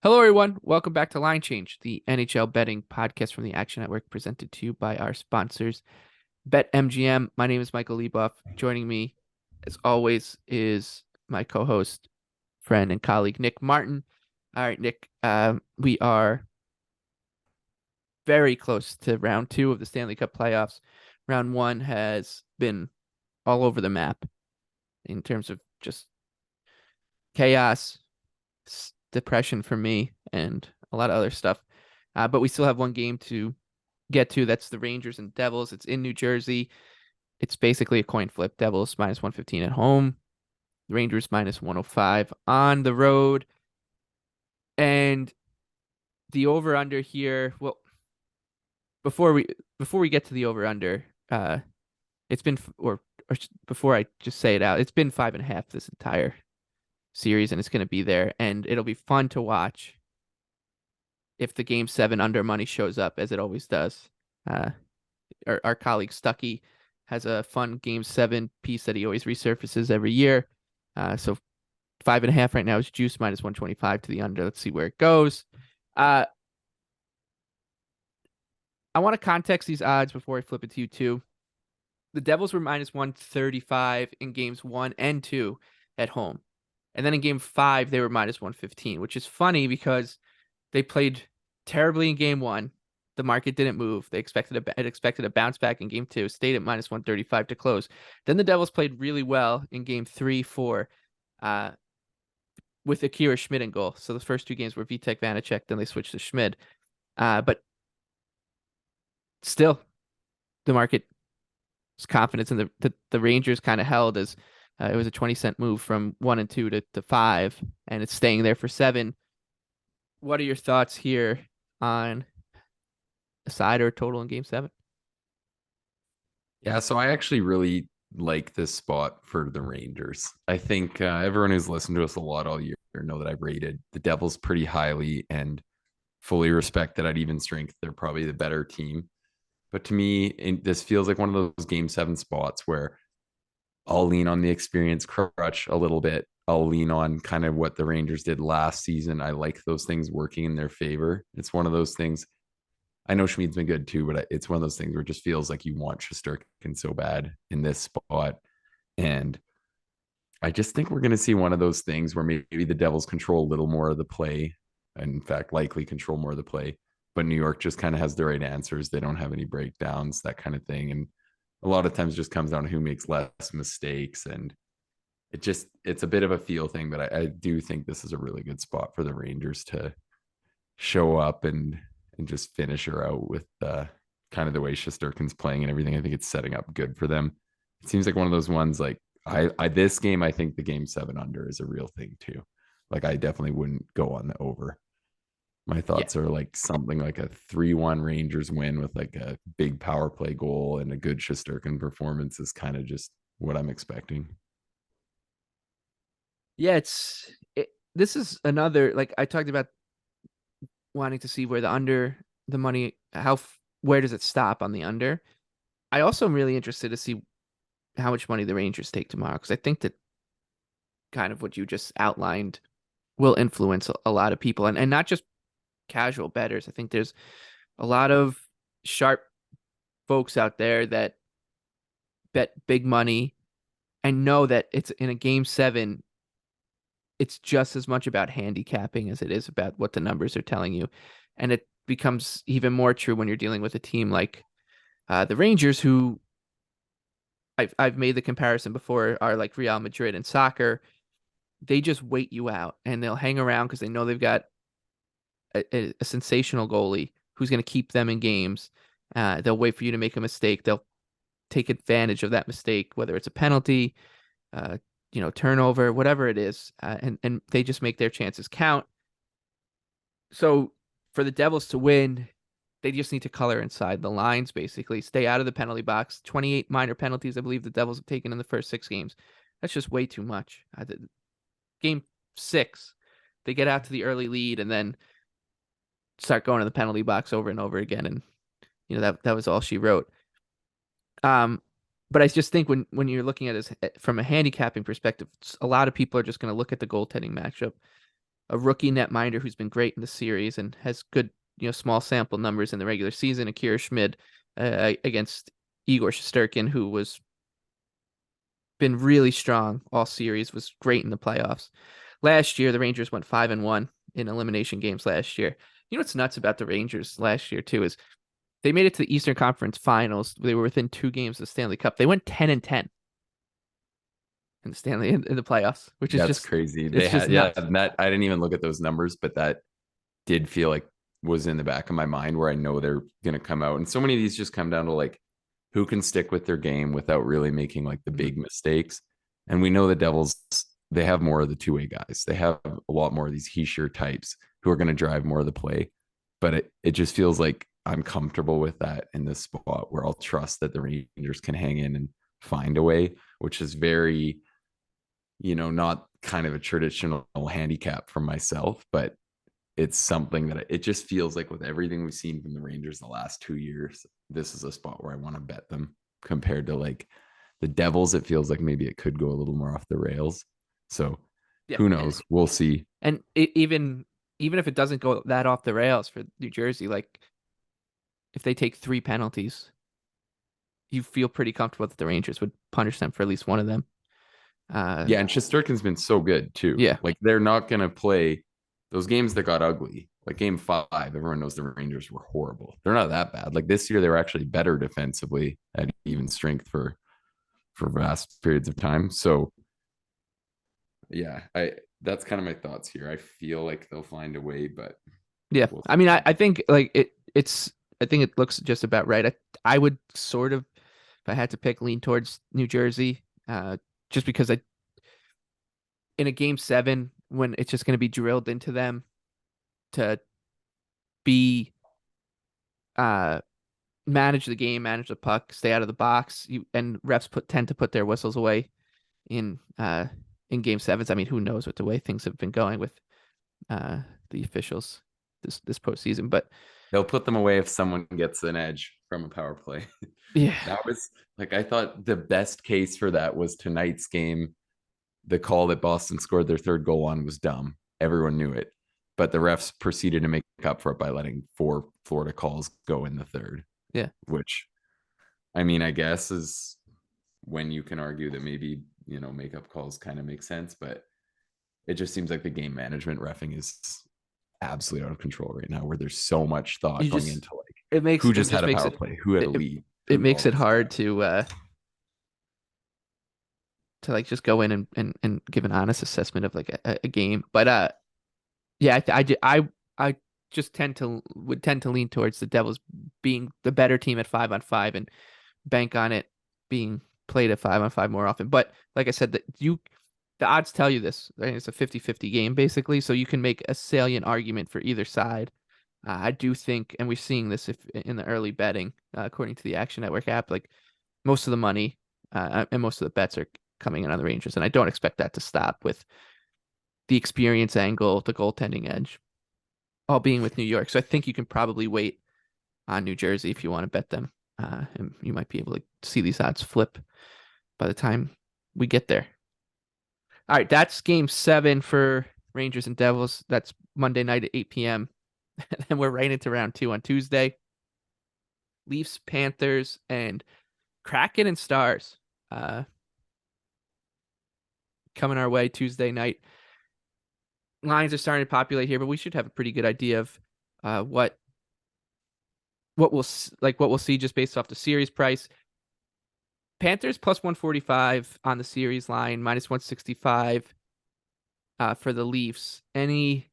Hello, everyone. Welcome back to Line Change, the NHL betting podcast from the Action Network, presented to you by our sponsors, BetMGM. My name is Michael Leboff. Joining me, as always, is my co-host, friend, and colleague, Nick Martin. All right, Nick, we are very close to round two of the Stanley Cup playoffs. Round one has been all over the map in terms of just chaos, depression for me, and a lot of other stuff. But we still have one game to get to. That's the Rangers and Devils. It's in New Jersey. It's basically a coin flip. Devils minus 115 at home. Rangers minus 105 on the road. And the over under here, well, before we get to the over under, it's been or before I just say it out, it's been 5.5 this entire series, and it's going to be there, and it'll be fun to watch if the game 7 under money shows up, as it always does. Our colleague Stuckey has a fun game 7 piece that he always resurfaces every year. So 5.5 right now is juice minus 125 to the under. Let's see where it goes. I want to context these odds before I flip it to you too. The Devils were minus 135 in games 1 and 2 at home. And then in game 5, they were minus 115, which is funny because they played terribly in game 1. The market didn't move. They expected a bounce back in game 2, stayed at minus 135 to close. Then the Devils played really well in game 3, 4, with Akira Schmid in goal. So the first two games were Vitek Vanacek, then they switched to Schmid. But still, the market was confidence in the Rangers kind of held as it was a 20-cent move from 1 and 2 to 5, and it's staying there for 7. What are your thoughts here on a side or a total in game 7? Yeah, so I actually really like this spot for the Rangers. I think everyone who's listened to us a lot all year know that I've rated the Devils pretty highly and fully respect that at even strength, they're probably the better team. But to me, this feels like one of those game 7 spots where I'll lean on the experience crutch a little bit. I'll lean on kind of what the Rangers did last season. I like those things working in their favor. It's one of those things. I know Schmid's been good too, but it's one of those things where it just feels like you want Shesterkin so bad in this spot. And I just think we're going to see one of those things where maybe the Devils control a little more of the play. And in fact, likely control more of the play. But New York just kind of has the right answers. They don't have any breakdowns, that kind of thing. And a lot of times it just comes down to who makes less mistakes. And it's a bit of a feel thing, but I do think this is a really good spot for the Rangers to show up and just finish her out with kind of the way Shesterkin's playing and everything. I think it's setting up good for them. It seems like one of those ones like I this game, I think the game 7 under is a real thing too. Like I definitely wouldn't go on the over. My Yeah. thoughts are like something like a 3-1 Rangers win with like a big power play goal and a good Shesterkin performance is kind of just what I'm expecting. Yeah, this is another, like I talked about, wanting to see where the money, where does it stop on the under? I also am really interested to see how much money the Rangers take tomorrow, because I think that kind of what you just outlined will influence a lot of people, and not just casual bettors. I think there's a lot of sharp folks out there that bet big money and know that it's in a game 7. It's just as much about handicapping as it is about what the numbers are telling you. And it becomes even more true when you're dealing with a team like the Rangers, who I've made the comparison before, are like Real Madrid in soccer. They just wait you out, and they'll hang around because they know they've got a sensational goalie who's going to keep them in games. They'll wait for you to make a mistake. They'll take advantage of that mistake, whether it's a penalty, uh, turnover, whatever it is, and they just make their chances count. So for the Devils to win, they just need to color inside the lines, basically. Stay out of the penalty box. 28 minor penalties, I believe the Devils have taken in the first 6 games. That's just way too much. Game 6, they get out to the early lead and then start going to the penalty box over and over again. And, that was all she wrote. But I just think when you're looking at it from a handicapping perspective, a lot of people are just going to look at the goaltending matchup a rookie netminder who's been great in the series and has good, small sample numbers in the regular season. Akira Schmid against Igor Shesterkin, who was been really strong all series, was great in the playoffs. Last year, the Rangers went 5-1 in elimination games last year. You know what's nuts about the Rangers last year too is they made it to the Eastern Conference Finals. They were within 2 games of the Stanley Cup. They went 10-10 in the Stanley in the playoffs, which is That's just crazy. it's They just had, yeah, nuts. that I didn't even look at those numbers, but that did feel like was in the back of my mind where I know they're going to come out. And so many of these just come down to like who can stick with their game without really making like the Mhm. big mistakes. And we know the Devils, they have more of the two-way guys. They have a lot more of these he-sure types who are going to drive more of the play. But it just feels like I'm comfortable with that in this spot where I'll trust that the Rangers can hang in and find a way, which is very, not kind of a traditional handicap for myself, but it's something that it just feels like with everything we've seen from the Rangers the last 2 years, this is a spot where I want to bet them compared to like the Devils. It feels like maybe it could go a little more off the rails. So Yeah, who and knows? We'll see. even if it doesn't go that off the rails for New Jersey, like if they take 3 penalties, you feel pretty comfortable that the Rangers would punish them for at least one of them. Uh, Yeah, and Shesterkin's been so good too. yeah, Like they're not gonna play those games that got ugly. Like game 5, everyone knows the Rangers were horrible. They're not that bad. Like this year, they were actually better defensively at even strength for vast periods of time. So yeah, I that's kind of my thoughts here. I feel like they'll find a way, but yeah. we'll I mean, I, see. I think like it's. I think it looks just about right. I would sort of, if I had to pick, lean towards New Jersey, just because in a game 7 when it's just going to be drilled into them to be uh manage the game, manage the puck, stay out of the box. And refs tend to put their whistles away in in game 7s. I mean, who knows what the way things have been going with uh the officials this postseason, but They'll put them away if someone gets an edge from a power play. yeah, That was like I thought the best case for that was tonight's game. The call that Boston scored their third goal on was dumb. Everyone knew it. But the refs proceeded to make up for it by letting 4 Florida calls go in the third, yeah, which I mean, I guess is when you can argue that maybe, makeup calls kind of make sense, but it just seems like the game management reffing is absolutely out of control right now, where there's so much thought you going just into like it who just had just a makes power it play, who had a it, lead, it who makes all it this hard stuff. to like just go in and give an honest assessment of like a game. But yeah, I just tend to lean towards the Devils being the better team at 5-on-5 and bank on it being played at 5-on-5 more often. But like I said, the odds tell you this, right? It's a 50-50 game basically, so you can make a salient argument for either side. I do think, and we're seeing this if in the early betting, according to the Action Network app, like most of the money and most of the bets are coming in on the Rangers, and I don't expect that to stop with the experience angle, the goaltending edge, all being with New York. So I think you can probably wait on New Jersey if you want to bet them, and you might be able to see these odds flip by the time we get there. All right, that's game 7 for Rangers and Devils. That's Monday night at 8 p.m. And then we're right into round 2 on Tuesday. Leafs, Panthers, and Kraken and Stars coming our way Tuesday night. Lines are starting to populate here, but we should have a pretty good idea of what what we'll see just based off the series price. Panthers plus 145 on the series line, minus 165 for the Leafs. Anything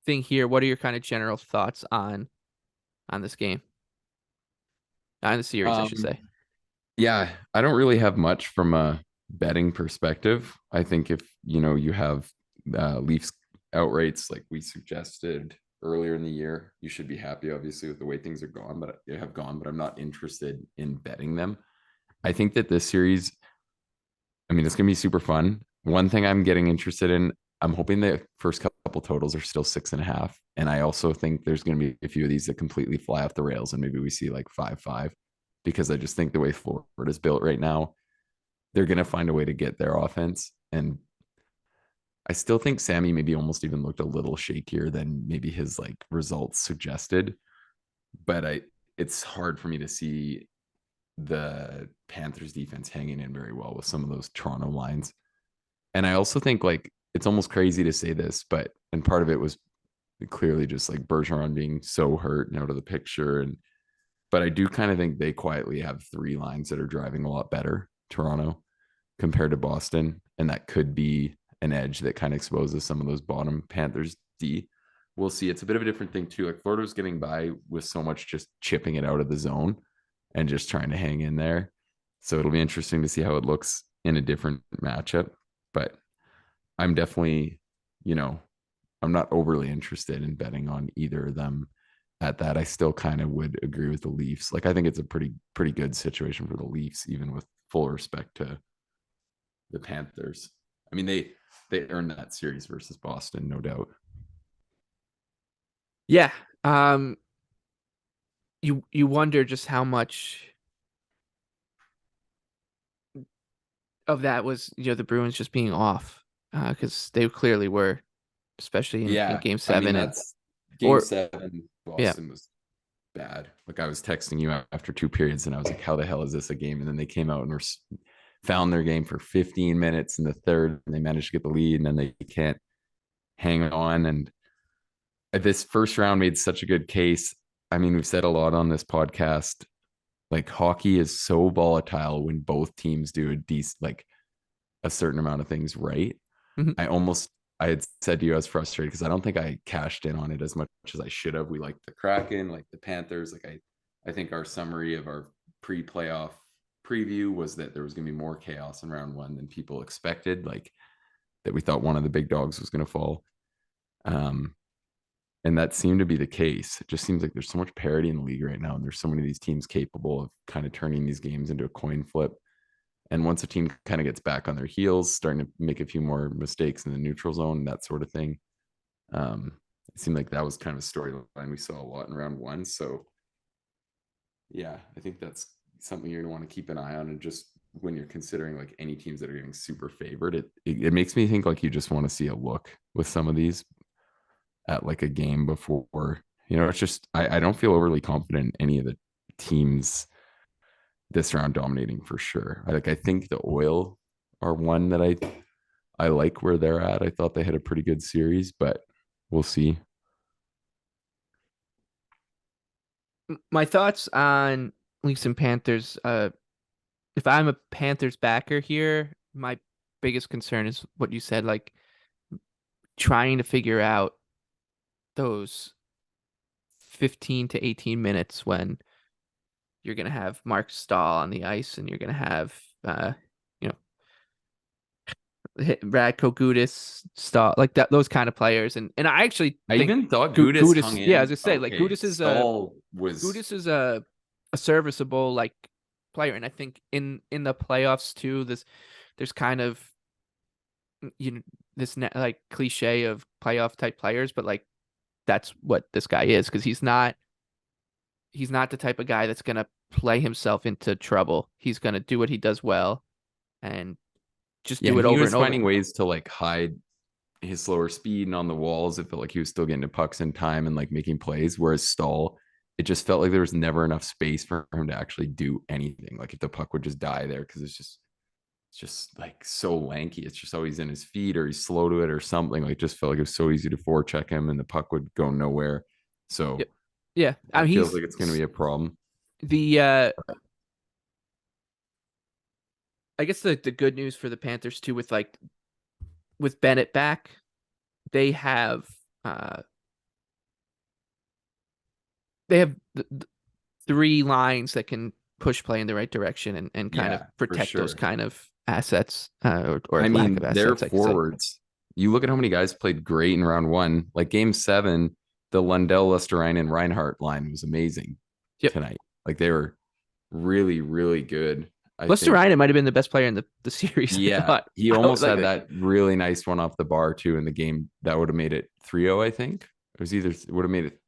here? What are your kind of general thoughts on this game? On the series, I should Um, say. yeah, I don't really have much from a betting perspective. I think if you have Leafs outrights like we suggested earlier in the year, you should be happy, obviously, with the way things are gone, but they have gone. But I'm not interested in betting them. I think that this series, I mean, it's gonna be super fun. One thing I'm getting interested in, I'm hoping the first couple totals are still 6.5, and I also think there's gonna be a few of these that completely fly off the rails, and maybe we see like 5-5, because I just think the way Florida is built right now, they're gonna find a way to get their offense. And I still think Sammy maybe almost even looked a little shakier than maybe his like results suggested. But it's hard for me to see the Panthers defense hanging in very well with some of those Toronto lines. And I also think like it's almost crazy to say this, but and part of it was clearly just like Bergeron being so hurt and out of the picture. And but I do kind of think they quietly have three lines that are driving a lot better, Toronto, compared to Boston. And that could be an edge that kind of exposes some of those bottom Panthers D. We'll see. It's a bit of a different thing too. Like Florida was getting by with so much just chipping it out of the zone and just trying to hang in there. So it'll be interesting to see how it looks in a different matchup. But I'm definitely, you know, I'm not overly interested in betting on either of them at that. I still kind of would agree with the Leafs. Like I think it's a pretty good situation for the Leafs, even with full respect to the Panthers. I mean, they earned that series versus Boston, no doubt. Yeah. You wonder just how much of that was, the Bruins just being off, because they clearly were, especially in Yeah, Game I mean Seven, and that's game or 7. yeah. Boston was bad. Like I was texting you after 2 periods, and I was like, "How the hell is this a game?" And then they came out and found their game for 15 minutes in the third, and they managed to get the lead, and then they can't hang on. And this first round made such a good case. I mean, we've said a lot on this podcast. Like hockey is so volatile when both teams do a decent, like a certain amount of things right. Mhm. I almost, I had said to you I was frustrated because I don't think I cashed in on it as much as I should have. We like the Kraken, like the Panthers. Like I think our summary of our pre-playoff preview was that there was going to be more chaos in round 1 than people expected. Like that we thought one of the big dogs was going to fall. Um, and that seemed to be the case. It just seems like there's so much parity in the league right now, and there's so many of these teams capable of kind of turning these games into a coin flip. And once a team kind of gets back on their heels, starting to make a few more mistakes in the neutral zone, that sort of thing, it seemed like that was kind of a storyline we saw a lot in round 1. So, yeah, I think that's something you're going to want to keep an eye on. And just when you're considering like any teams that are getting super favored, it makes me think like you just want to see a look with some of these at like a game before. It's just I don't feel overly confident in any of the teams this round dominating for sure. I think the Oil are one that I like where they're at. I thought they had a pretty good series, but we'll see. My thoughts on Leafs and Panthers. If I'm a Panthers backer here, my biggest concern is what you said, like trying to figure out those 15 to 18 minutes when you're going to have Mark Stahl on the ice and you're going to have, you know, Radko Gudas, Stahl, like that, those kind of players. And I actually I think even thought Gudis hung Gudas, yeah, as in I say, like okay. Stahl was Gudas is a serviceable like player, and I think in the playoffs too, there's kind of this like cliche of playoff type players, but like that's what this guy is because he's not the type of guy that's gonna play himself into trouble. He's gonna do what he does well and just yeah, do and it he over was and over. finding ways to like hide his slower speed and on the walls. It felt like he was still getting to pucks in time and like making plays. Whereas Stahl, it just felt like there was never enough space for him to actually do anything. Like if the puck would just die there because it's just like so lanky. It's just always in his feet or he's slow to it or something. Like just felt like it was so easy to forecheck him and the puck would go nowhere. Yep. So Yeah. I it mean, feels like it's going to be a problem. the I guess the good news for the Panthers too with Bennett back, they have uh they have three lines that can push play in the right direction and kind of Yeah, for protect those sure. kind of assets, or I lack of mean, their assets, I could say. forwards. You look at how many guys played great in round 1. Like game 7, the Lundell, Lesterainen, Reinhardt line was amazing Yep. tonight. Like they were really, really good. I Lester think. Ryan might have been the best player in the series, I Yeah, thought. he I was almost like, had that really nice one off the bar too in the game that would have made it 3-0, I think. It was either would have made it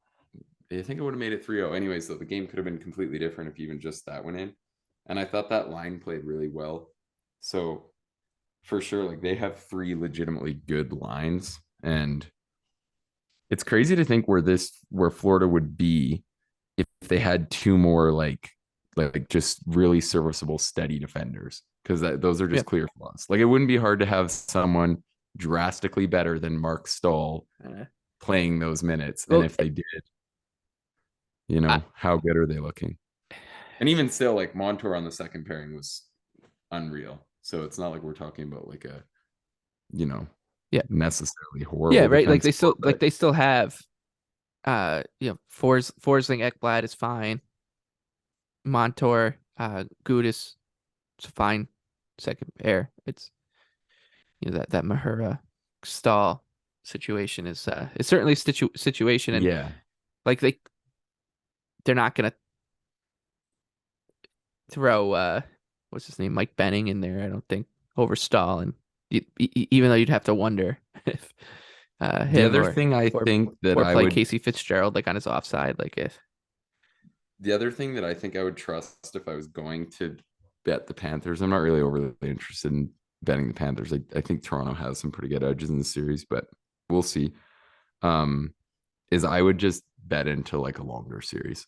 I think it would have made it 3-0 anyways, so the game could have been completely different if even just that went in. And I thought that line played really well. So for sure. Like they have three legitimately good lines, and it's crazy to think where Florida would be if they had two more like just really serviceable, steady defenders, because those are Yeah. just clear flaws. Like it wouldn't be hard to have someone drastically better than Mark Stahl Uh, playing those minutes, and well, if they did, I, how good are they looking? And even still, like Montour on the second pairing was unreal. So it's not like we're talking about like a you know yeah, necessarily yeah, horrible right. defense core, but They still have Forsling Ekblad is fine. Montour, Gudis, it's a fine second pair. It's that Mahura Stahl situation is certainly a situation, and yeah, like they're not gonna throw what's his name, Mike Benning in there. I don't think over Stahl, and even though you'd have to wonder if the him other thing I or think that or I play would Casey Fitzgerald like on his offside, like if the other thing that I think I would trust if I was going to bet the Panthers, I'm not really overly interested in betting the Panthers. I think Toronto has some pretty good edges in the series, but we'll see. Um, is I would just bet into like a longer series.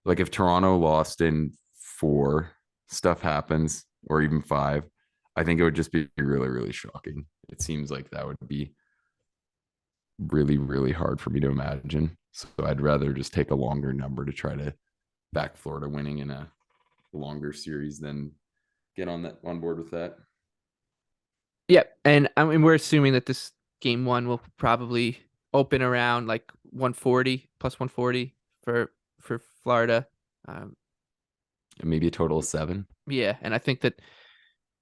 Like if Toronto lost in four, stuff happens, or even five, I think it would just be really, really shocking. It seems like that would be really, really hard for me to imagine. So I'd rather just take a longer number to try to back Florida winning in a longer series than get on board with that. yeah, and I mean we're assuming that this game one will probably open around like 140 plus 140 for Florida. Um, And maybe a total of seven. yeah, and I think that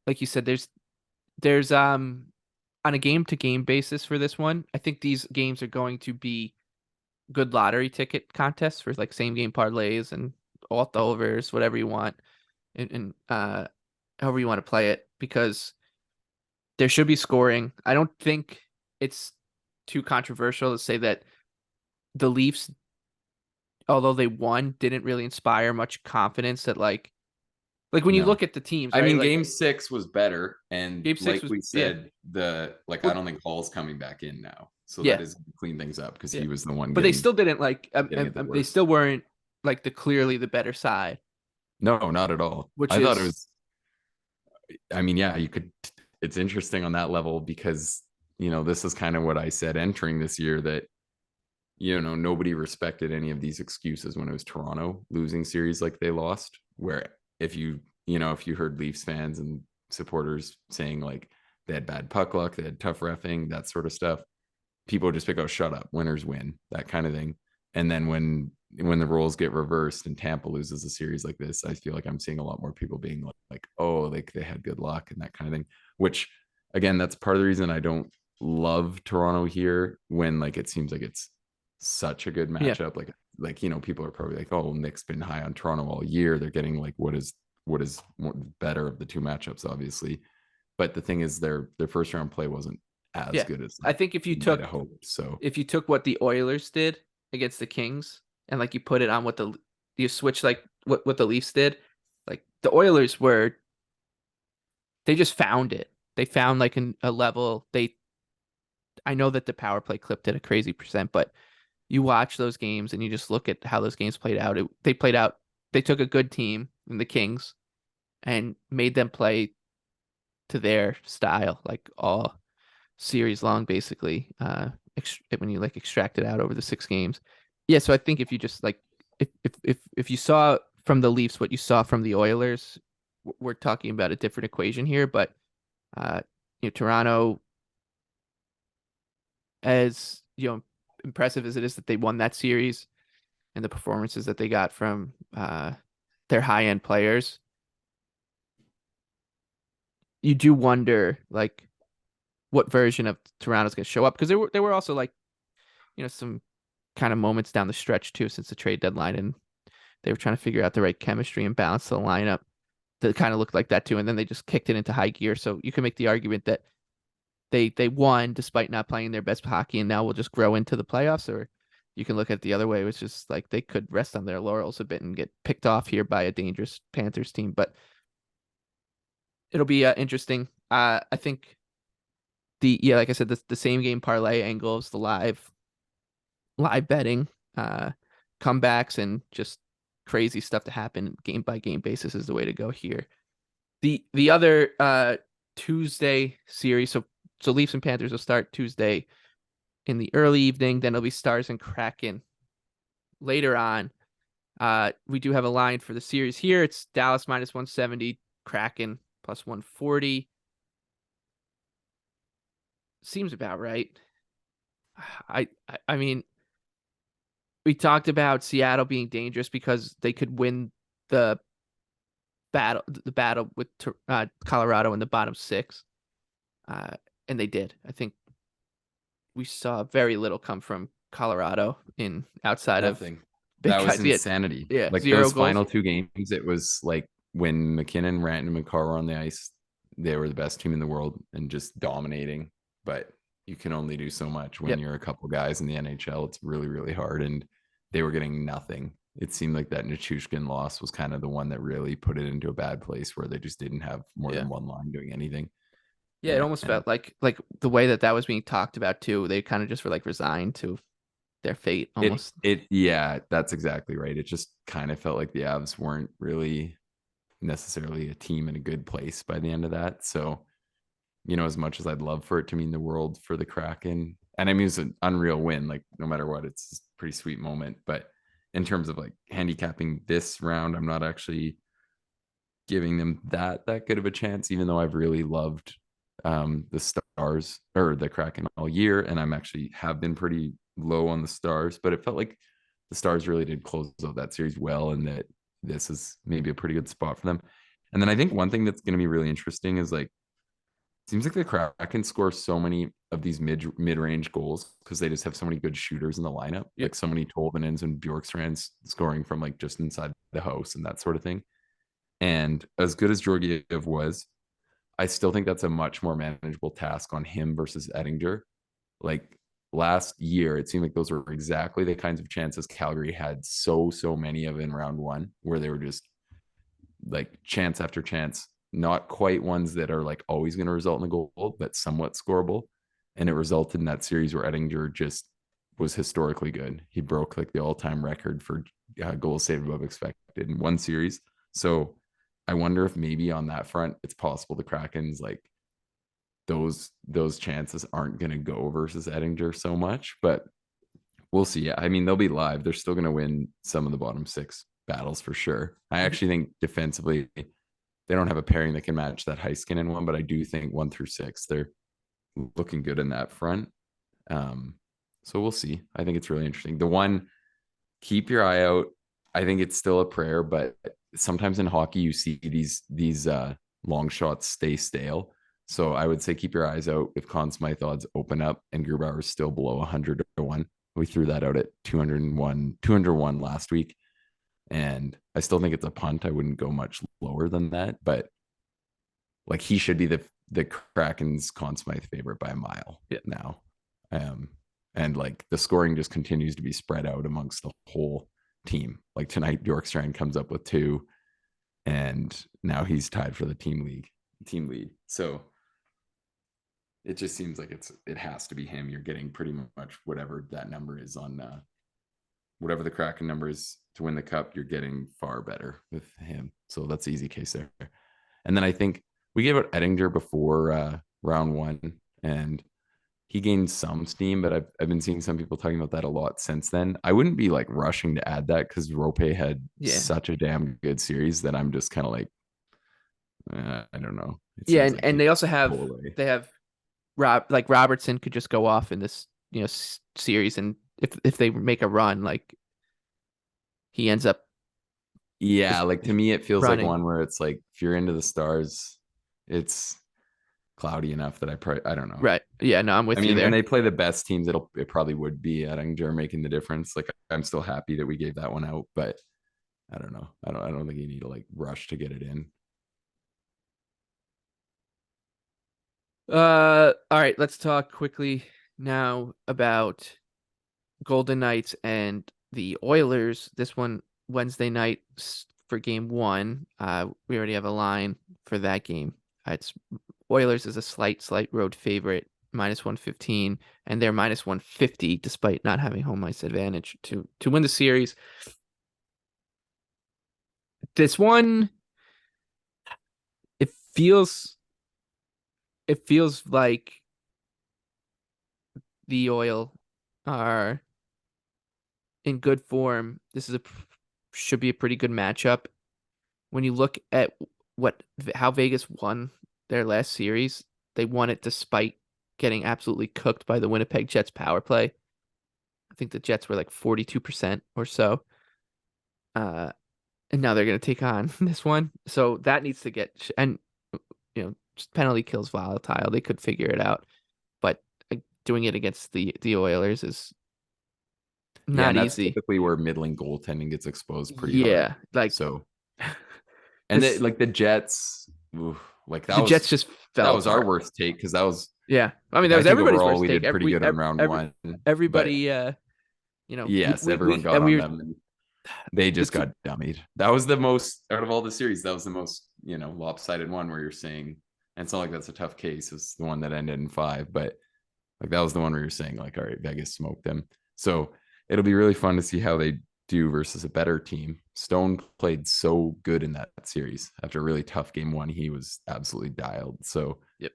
like you said, there's on a game to game basis for this one, I think these games are going to be good lottery ticket contests for like same game parlays and alt overs, whatever you want, and however you want to play it, because there should be scoring. I don't think it's too controversial to say that the Leafs, although they won, didn't really inspire much confidence that like when you No. look at the teams, I right? mean, Like game six was better. And game six like was we yeah. said, I Well, don't think Hall's coming back in now. So yeah, that is clean things up because yeah. he was the one But they getting still didn't like it the they worst. still weren't like the clearly the better side, No, not at all. which I thought it is was, I mean, yeah, you could, it's interesting on that level because, this is kind of what I said entering this year that, nobody respected any of these excuses when it was Toronto losing series like they lost. Where if you heard Leafs fans and supporters saying like they had bad puck luck, they had tough reffing, that sort of stuff, people would just pick, oh, shut up, winners win, that kind of thing. And then when the roles get reversed and Tampa loses a series like this, I feel like I'm seeing a lot more people being like, oh, like they had good luck and that kind of thing. Which again, that's part of the reason I don't love Toronto here when like it seems like it's such a good yeah. matchup. People are probably like, oh, Nick's been high on Toronto all year. They're getting like what is better of the two matchups, obviously. But the thing is, their first round play wasn't as Yeah. good as I think you might have hoped. So if you took what the Oilers did against the Kings and like you put it on what you switch like what the Leafs did, like the Oilers they just found it. They found like a level. I know that the power play clipped at a crazy percent, but you watch those games and you just look at how those games played out. They played out. They took a good team in the Kings and made them play to their style, like all series long, basically. When you like extract it out over the 6 games, yeah. So I think if you just like if you saw from the Leafs what you saw from the Oilers, we're talking about a different equation here. But uh, Toronto, as impressive as it is that they won that series and the performances that they got from their high end players, you do wonder like what version of Toronto's going to show up, because there were also like some kind of moments down the stretch too since the trade deadline, and they were trying to figure out the right chemistry and balance the lineup that kind of looked like that too, and then they just kicked it into high gear. So you can make the argument that they won despite not playing their best hockey, and now will just grow into the playoffs. Or you can look at it the other way, which is like they could rest on their laurels a bit and get picked off here by a dangerous Panthers team. But it'll be interesting I think like I said, the same game parlay angles, the live betting, uh, comebacks, and just crazy stuff to happen game by game basis is the way to go here. The other Tuesday series, so Leafs and Panthers will start Tuesday in the early evening. Then it'll be Stars and Kraken later on. We do have a line for the series here. It's Dallas minus 170, Kraken plus 140. Seems about right. I mean, we talked about Seattle being dangerous because they could win the battle with Colorado in the bottom six, uh, and they did. I think we saw very little come from Colorado in outside of Nothing. big That was guys. insanity. Yeah, Like zero those goals. final two games, it was like when McKinnon, Rantanen, and Carr were on the ice, they were the best team in the world and just dominating. But you can only do so much when Yep. you're a couple guys in the NHL. It's really, really hard. And they were getting nothing. It seemed like that Nichushkin loss was kind of the one that really put it into a bad place where they just didn't have more Yeah. than one line doing anything. Yeah, it almost And felt like the way that was being talked about too. They kind of just were like resigned to their fate almost. yeah, that's exactly right. It just kind of felt like the Avs weren't really necessarily a team in a good place by the end of that. So, as much as I'd love for it to mean the world for the Kraken, and I mean, it's an unreal win, like no matter what, it's a pretty sweet moment. But in terms of like handicapping this round, I'm not actually giving them that good of a chance, even though I've really loved the Stars or the Kraken all year, and I'm actually have been pretty low on the Stars, but it felt like the Stars really did close out that series well, and that this is maybe a pretty good spot for them. And then I think one thing that's going to be really interesting is like seems like the Kraken score so many of these mid-range goals because they just have so many good shooters in the lineup, Yep. like so many Tolvanens and Bjorkstrands scoring from like just inside the house and that sort of thing. And as good as Georgiev was, I still think that's a much more manageable task on him versus Ettinger. Like last year, it seemed like those were exactly the kinds of chances Calgary had so many of in round one, where they were just like chance after chance, not quite ones that are like always going to result in a goal, but somewhat scoreable. And it resulted in that series where Ettinger just was historically good. He broke like the all-time record for goals saved above expected in one series. So I wonder if maybe on that front, it's possible the Kraken's like those chances aren't going to go versus Ettinger so much, but we'll see. I mean, they'll be live. They're still going to win some of the bottom six battles for sure. I Mhm. actually think defensively, they don't have a pairing that can match that Heiskanen one, but I do think 1 through 6, they're looking good in that front. Um, so we'll see. I think it's really interesting. The one, keep your eye out. I think it's still a prayer, but sometimes in hockey you see these long shots stay stale. So I would say keep your eyes out if Conn Smythe odds open up and Grubauer is still below 100-1. We threw that out at 201 last week. And I still think it's a punt. I wouldn't go much lower than that, but like he should be the Kraken's Conn Smythe favorite by a mile Yeah. now. Um, and like the scoring just continues to be spread out amongst the whole team. Like tonight, Bjorkstrand comes up with 2, and now he's tied for the team lead. So it just seems like it has to be him. You're getting pretty much whatever that number is on whatever the Kraken number is to win the cup. You're getting far better with him. So that's the easy case there. And then I think we gave out Ettinger before round one, and he gained some steam, but I've been seeing some people talking about that a lot since then. I wouldn't be like rushing to add that because Rope had Yeah. such a damn good series that I'm just kind of like, I don't know. It Yeah, seems and, like and he they also have pull away. they have Robertson could just go off in this series, and if they make a run, like he ends up Yeah, just like to me, it feels like running. one where it's like if you're into the Stars, it's cloudy enough that I don't know. Right. Yeah, no, I'm I with you mean, when there. they play the best teams, it probably would be Ettinger making the difference. Like I'm still happy that we gave that one out, but I don't know. I don't think you need to like rush to get it in. All right, let's talk quickly now about Golden Knights and the Oilers. This one Wednesday night for game one. We already have a line for that game. It's Oilers is a slight road favorite, -115, and they're -150 despite not having home ice advantage to win the series. This one, it feels it feels like the Oil are in good form. This is should be a pretty good matchup. When you look at how Vegas won their last series, they won it despite getting absolutely cooked by the Winnipeg Jets power play. I think the Jets were like 42% or so. And now they're going to take on this one. So that needs to get, and just penalty kills volatile. They could figure it out, but doing it against the Oilers is Yeah, not and that's easy. typically where middling goaltending gets exposed pretty hard. Yeah, like So, and this, like the Jets, oof, like the Jets just that fell was our apart. worst take because that was Yeah, I mean like that I was think everybody's overall worst we take. did pretty good on round Every one, but everybody, yes, everyone got on we were them and they the just got dummied. That was the most out of all the series. That was the most lopsided one where you're saying, and it's not like that's a tough case. It's the one that ended in 5, but like that was the one where you're saying like, all right, Vegas smoked them. So it'll be really fun to see how they do versus a better team. Stone played so good in that series after a really tough game one. He was absolutely dialed. So yep.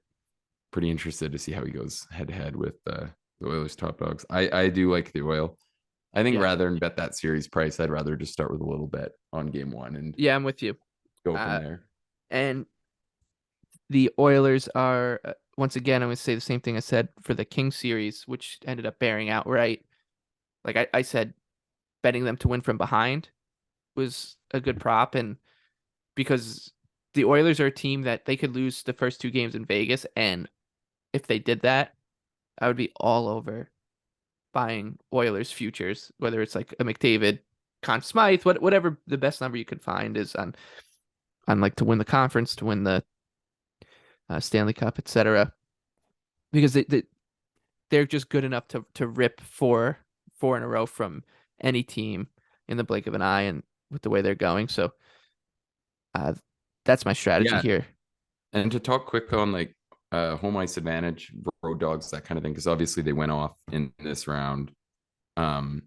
pretty interested to see how he goes head to head with the Oilers top dogs. I do like the Oil. I think Yeah, rather than bet that series price, I'd rather just start with a little bet on game one and yeah, I'm with you. go from Uh, there. and the Oilers are once again, I'm going to say the same thing I said for the King series, which ended up bearing out right. Like I said, betting them to win from behind was a good prop, and because the Oilers are a team that they could lose the first 2 games in Vegas, and if they did that, I would be all over buying Oilers futures, whether it's like a McDavid, Conn Smythe, whatever the best number you could find is on like to win the conference, to win the Stanley Cup, etc. Because they're just good enough to rip four in a row from any team in the blink of an eye, and with the way they're going. So uh, that's my strategy Yeah. here. And to talk quick on like home ice advantage, road dogs, that kind of thing, because obviously they went off in this round. Um,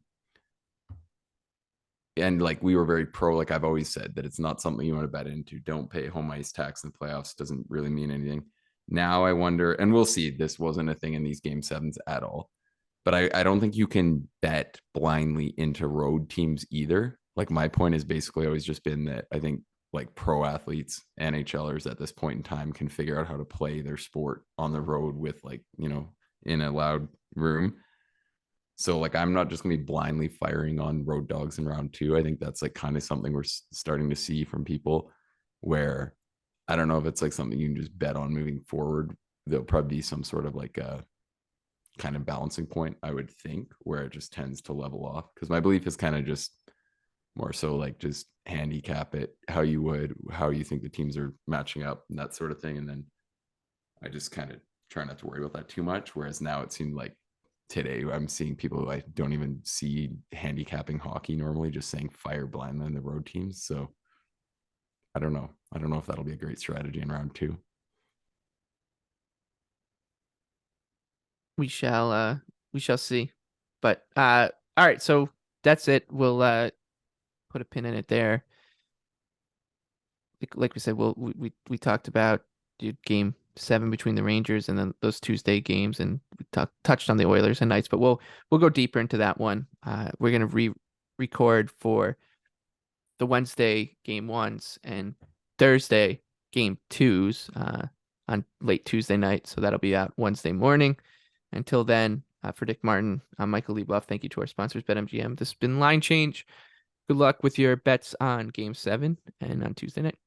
and like we were very pro, like I've always said, that it's not something you want to bet into. Don't pay home ice tax in the playoffs. Doesn't really mean anything. Now I wonder, and we'll see, this wasn't a thing in these game sevens at all. But I don't think you can bet blindly into road teams either. Like my point has basically always just been that I think like pro athletes, NHLers at this point in time can figure out how to play their sport on the road with like, in a loud room. So like I'm not just gonna be blindly firing on road dogs in round two. I think that's like kind of something we're starting to see from people where I don't know if it's like something you can just bet on moving forward. There'll probably be some sort of like a kind of balancing point, I would think, where it just tends to level off. Because my belief is kind of just more so like just handicap it how you think the teams are matching up and that sort of thing. And then I just kind of try not to worry about that too much. Whereas now it seemed like today I'm seeing people who I don't even see handicapping hockey normally just saying fire blindly on the road teams. So I don't know. I don't know if that'll be a great strategy in round two. We shall see. But all right, so that's it. We'll put a pin in it there. Like we said, we talked about game 7 between the Rangers and then those Tuesday games, and we touched on the Oilers and Knights, but we'll go deeper into that one. We're gonna record for the Wednesday game ones and Thursday game twos on late Tuesday night, so that'll be out Wednesday morning. Until then, for Dick Martin, I'm Michael Leboff. Thank you to our sponsors, BetMGM. This has been Line Change. Good luck with your bets on Game 7 and on Tuesday night.